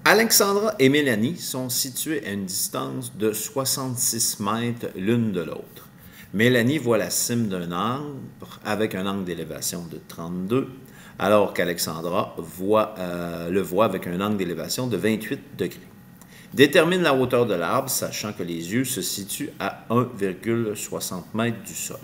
Alexandra et Mélanie sont situées à une distance de 66 mètres l'une de l'autre. Mélanie voit la cime d'un arbre avec un angle d'élévation de 32, alors qu'Alexandra le voit avec un angle d'élévation de 28 degrés. Détermine la hauteur de l'arbre, sachant que les yeux se situent à 1,60 m du sol.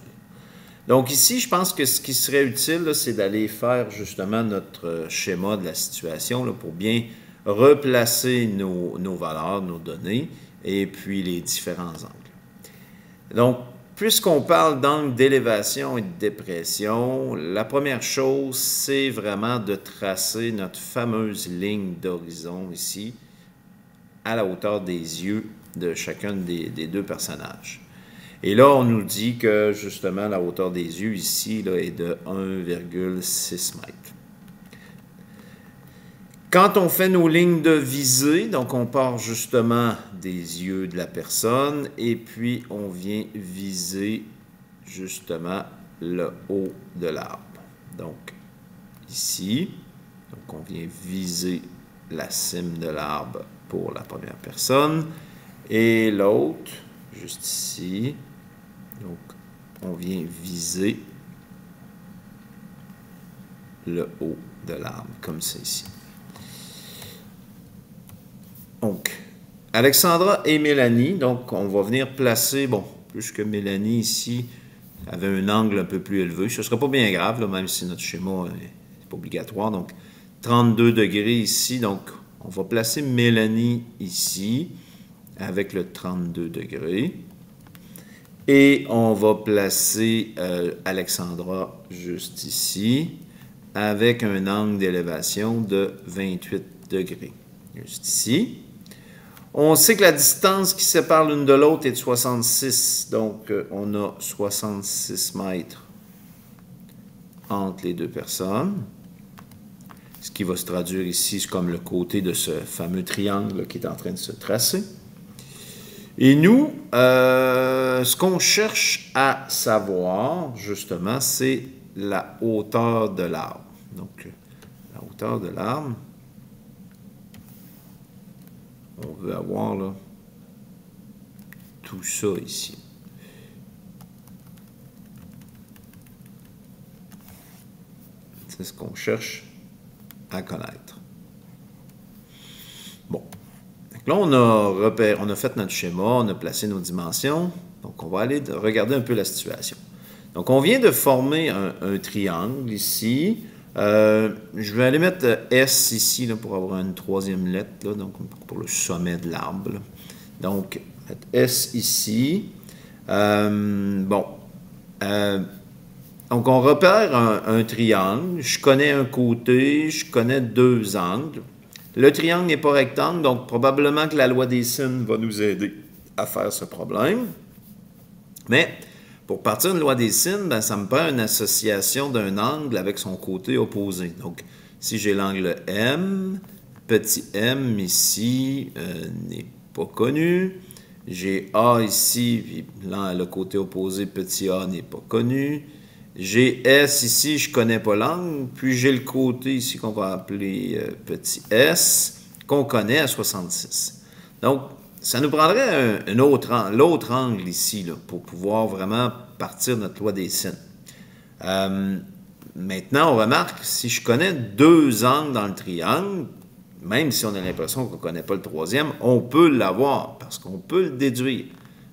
Donc ici, je pense que ce qui serait utile, c'est d'aller faire justement notre schéma de la situation là, pour bien replacer nos valeurs, nos données, et puis les différents angles. Donc, puisqu'on parle d'angle d'élévation et de dépression, la première chose, c'est vraiment de tracer notre fameuse ligne d'horizon ici, à la hauteur des yeux de chacun des deux personnages. Et là, on nous dit que, justement, la hauteur des yeux ici là, est de 1,6 m. Quand on fait nos lignes de visée, donc on part justement des yeux de la personne et puis on vient viser justement le haut de l'arbre. Donc, ici, donc on vient viser la cime de l'arbre pour la première personne et l'autre, juste ici. Donc, on vient viser le haut de l'arbre, comme c'est ici. Donc, Alexandra et Mélanie, donc on va venir placer, bon, plus que Mélanie ici avait un angle un peu plus élevé, ce ne sera pas bien grave, là, même si notre schéma n'est pas obligatoire. Donc, 32 degrés ici, donc on va placer Mélanie ici, avec le 32 degrés. Et on va placer Alexandra juste ici, avec un angle d'élévation de 28 degrés. Juste ici. On sait que la distance qui sépare l'une de l'autre est de 66, donc on a 66 mètres entre les deux personnes. Ce qui va se traduire ici comme le côté de ce fameux triangle qui est en train de se tracer. Et nous, ce qu'on cherche à savoir, justement, c'est la hauteur de l'arbre. Donc, la hauteur de l'arbre, on veut avoir là, tout ça ici. C'est ce qu'on cherche à connaître. Bon. Là, on a fait notre schéma, on a placé nos dimensions. Donc, on va aller regarder un peu la situation. Donc, on vient de former un triangle ici. Je vais aller mettre S ici là, pour avoir une troisième lettre, là, donc pour le sommet de l'arbre. Donc, mettre S ici. Donc, on repère un triangle. Je connais un côté, je connais deux angles. Le triangle n'est pas rectangle, donc probablement que la loi des sines va nous aider à faire ce problème. Mais pour partir de la loi des sines, ben, ça me prend une association d'un angle avec son côté opposé. Donc, si j'ai l'angle M, petit m ici n'est pas connu. J'ai A ici, puis là, le côté opposé, petit a, n'est pas connu. J'ai S ici, je ne connais pas l'angle. Puis j'ai le côté ici qu'on va appeler petit s, qu'on connaît à 66. Donc, ça nous prendrait l'autre angle ici là, pour pouvoir vraiment partir de notre loi des sines. Maintenant, on remarque, si je connais deux angles dans le triangle, même si on a l'impression qu'on ne connaît pas le troisième, on peut l'avoir parce qu'on peut le déduire.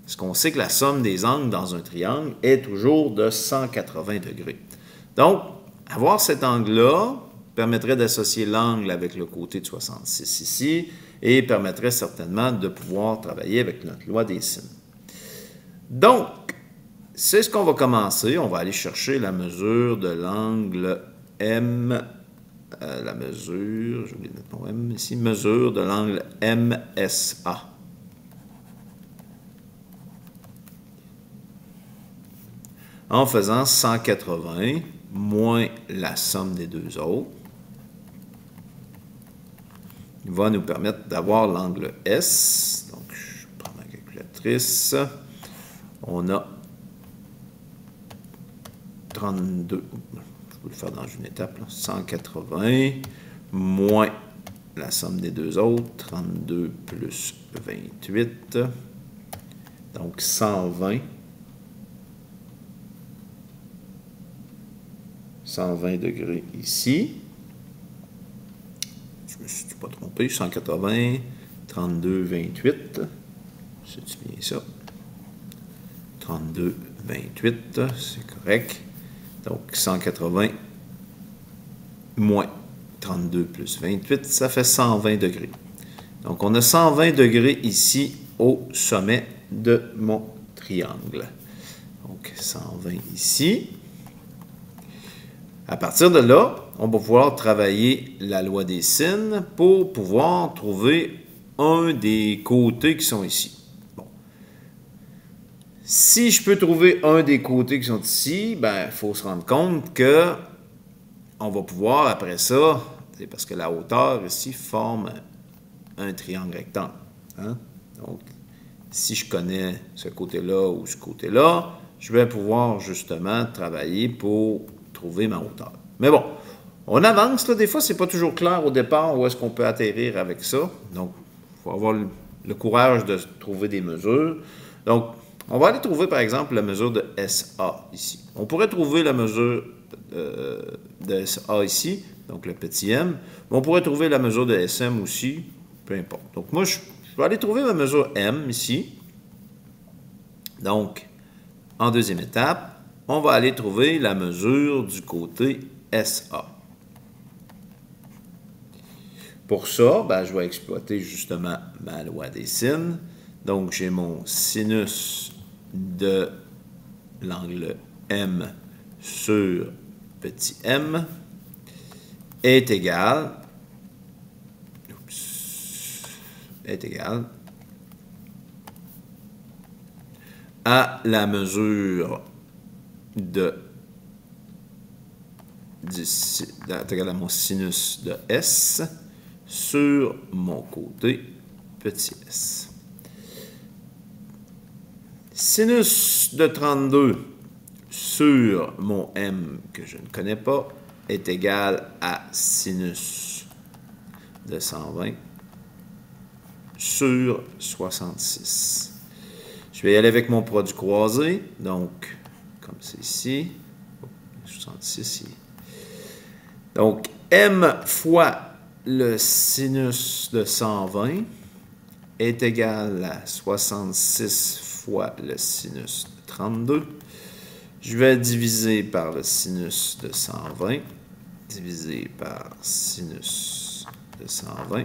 Parce qu'on sait que la somme des angles dans un triangle est toujours de 180 degrés. Donc, avoir cet angle-là permettrait d'associer l'angle avec le côté de 66 ici et permettrait certainement de pouvoir travailler avec notre loi des sines. Donc, c'est ce qu'on va commencer. On va aller chercher la mesure de l'angle M. La mesure, j'ai oublié de mettre mon M ici, mesure de l'angle MSA. En faisant 180 moins la somme des deux autres, il va nous permettre d'avoir l'angle S. Donc, je prends ma calculatrice. On a 32, je peux le faire dans une étape, là, 180 moins la somme des deux autres, 32 plus 28, donc 120. 120 degrés ici. Je ne me suis pas trompé. 180, 32, 28. C'est-tu bien ça? 32, 28, c'est correct. Donc, 180 moins 32 plus 28, ça fait 120 degrés. Donc, on a 120 degrés ici au sommet de mon triangle. Donc, 120 ici. À partir de là, on va pouvoir travailler la loi des sines pour pouvoir trouver un des côtés qui sont ici. Bon. Si je peux trouver un des côtés qui sont ici, ben, il faut se rendre compte que on va pouvoir, après ça, parce que la hauteur ici forme un triangle rectangle. Hein? Donc, si je connais ce côté-là ou ce côté-là, je vais pouvoir justement travailler pour trouver ma hauteur. Mais bon, on avance, là, des fois, c'est pas toujours clair au départ où est-ce qu'on peut atterrir avec ça. Donc, il faut avoir le courage de trouver des mesures. Donc, on va aller trouver, par exemple, la mesure de SA ici. On pourrait trouver la mesure de SA ici, donc le petit m. Mais on pourrait trouver la mesure de SM aussi, peu importe. Donc, moi, je vais aller trouver ma mesure M ici. Donc, en deuxième étape, on va aller trouver la mesure du côté SA. Pour ça, ben, je vais exploiter justement ma loi des sines. Donc, j'ai mon sinus de l'angle M sur petit m est égal à la mesure de égal à mon sinus de S sur mon côté petit s. Sinus de 32 sur mon m que je ne connais pas est égal à sinus de 120 sur 66. Je vais y aller avec mon produit croisé, donc comme c'est ici, 66 ici. Donc, m fois le sinus de 120 est égal à 66 fois le sinus de 32. Je vais diviser par le sinus de 120, divisé par sinus de 120.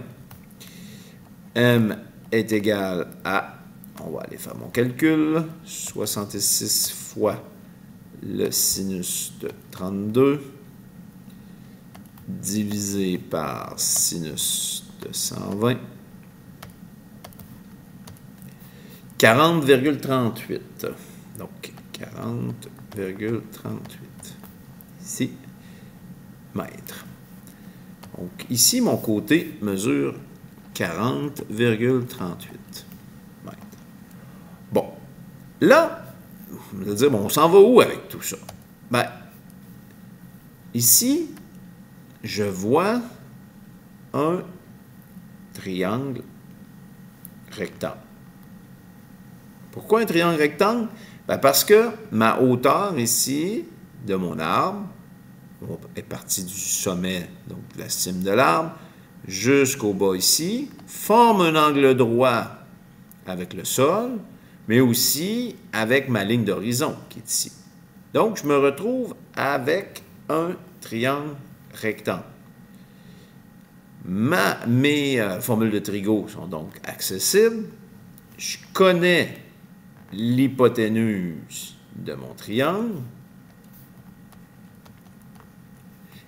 M est égal à, on va aller faire mon calcul, 66 fois le sinus de 32, divisé par sinus de 120, 40,38. Donc, 40,38. Ici, mètres. Donc, ici, mon côté mesure 40,38 mètres. Bon, là, on va dire, bon, on s'en va où avec tout ça? Ben, ici, je vois un triangle rectangle. Pourquoi un triangle rectangle? Ben parce que ma hauteur ici de mon arbre est partie du sommet, donc de la cime de l'arbre, jusqu'au bas ici, forme un angle droit avec le sol, mais aussi avec ma ligne d'horizon qui est ici. Donc, je me retrouve avec un triangle rectangle. Mes formules de trigo sont donc accessibles. Je connais l'hypoténuse de mon triangle.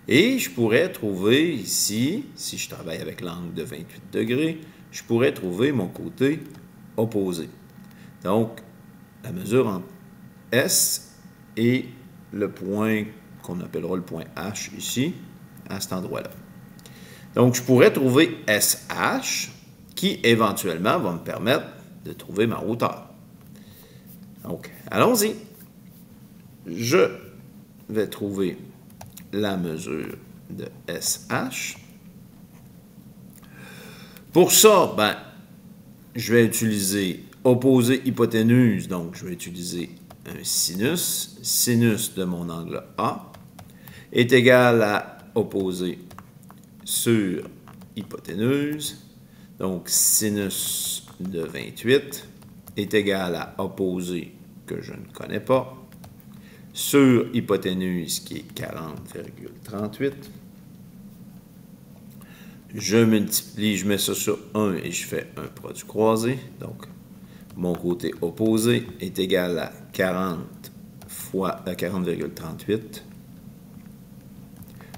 Et je pourrais trouver ici, si je travaille avec l'angle de 28 degrés, je pourrais trouver mon côté opposé. Donc, la mesure entre S et le point qu'on appellera le point H ici, à cet endroit-là. Donc, je pourrais trouver SH qui, éventuellement, va me permettre de trouver ma hauteur. Donc, allons-y. Je vais trouver la mesure de SH. Pour ça, ben, je vais utiliser opposé hypoténuse, donc je vais utiliser un sinus. Sinus de mon angle A est égal à opposé sur hypoténuse. Donc, sinus de 28 est égal à opposé que je ne connais pas sur hypoténuse qui est 40,38. Je multiplie, je mets ça sur 1 et je fais un produit croisé. Donc, mon côté opposé est égal à 40 fois 40,38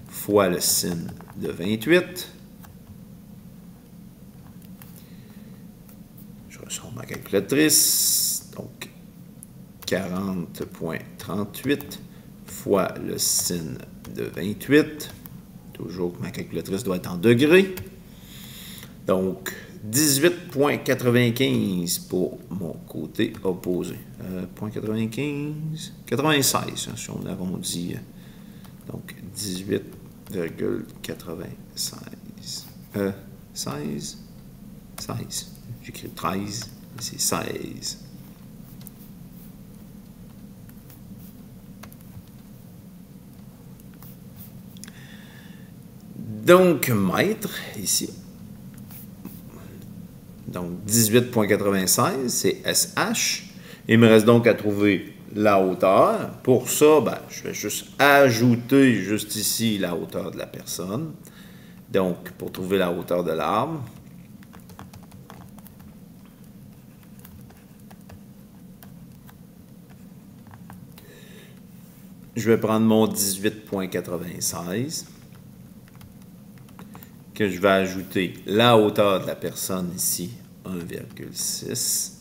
fois le sin de 28. Je ressors ma calculatrice. Donc, 40,38 fois le sin de 28. Toujours que ma calculatrice doit être en degrés. Donc, 18,95 pour mon côté opposé. 0,95, 96, hein, si on arrondit. Donc, 18,96. 16? 16. J'écris 13, mais c'est 16. Donc, mètre, ici. Donc, 18,96, c'est SH. Il me reste donc à trouver la hauteur. Pour ça, ben, je vais juste ajouter juste ici la hauteur de la personne. Donc, pour trouver la hauteur de l'arbre, je vais prendre mon 18,96 que je vais ajouter la hauteur de la personne ici, 1,6,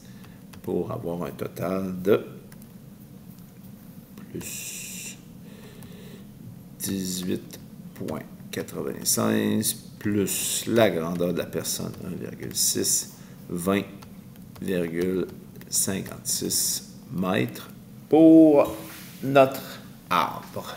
pour avoir un total de plus 18,96 plus la grandeur de la personne, 1,6, 20,56 mètres pour notre arbre.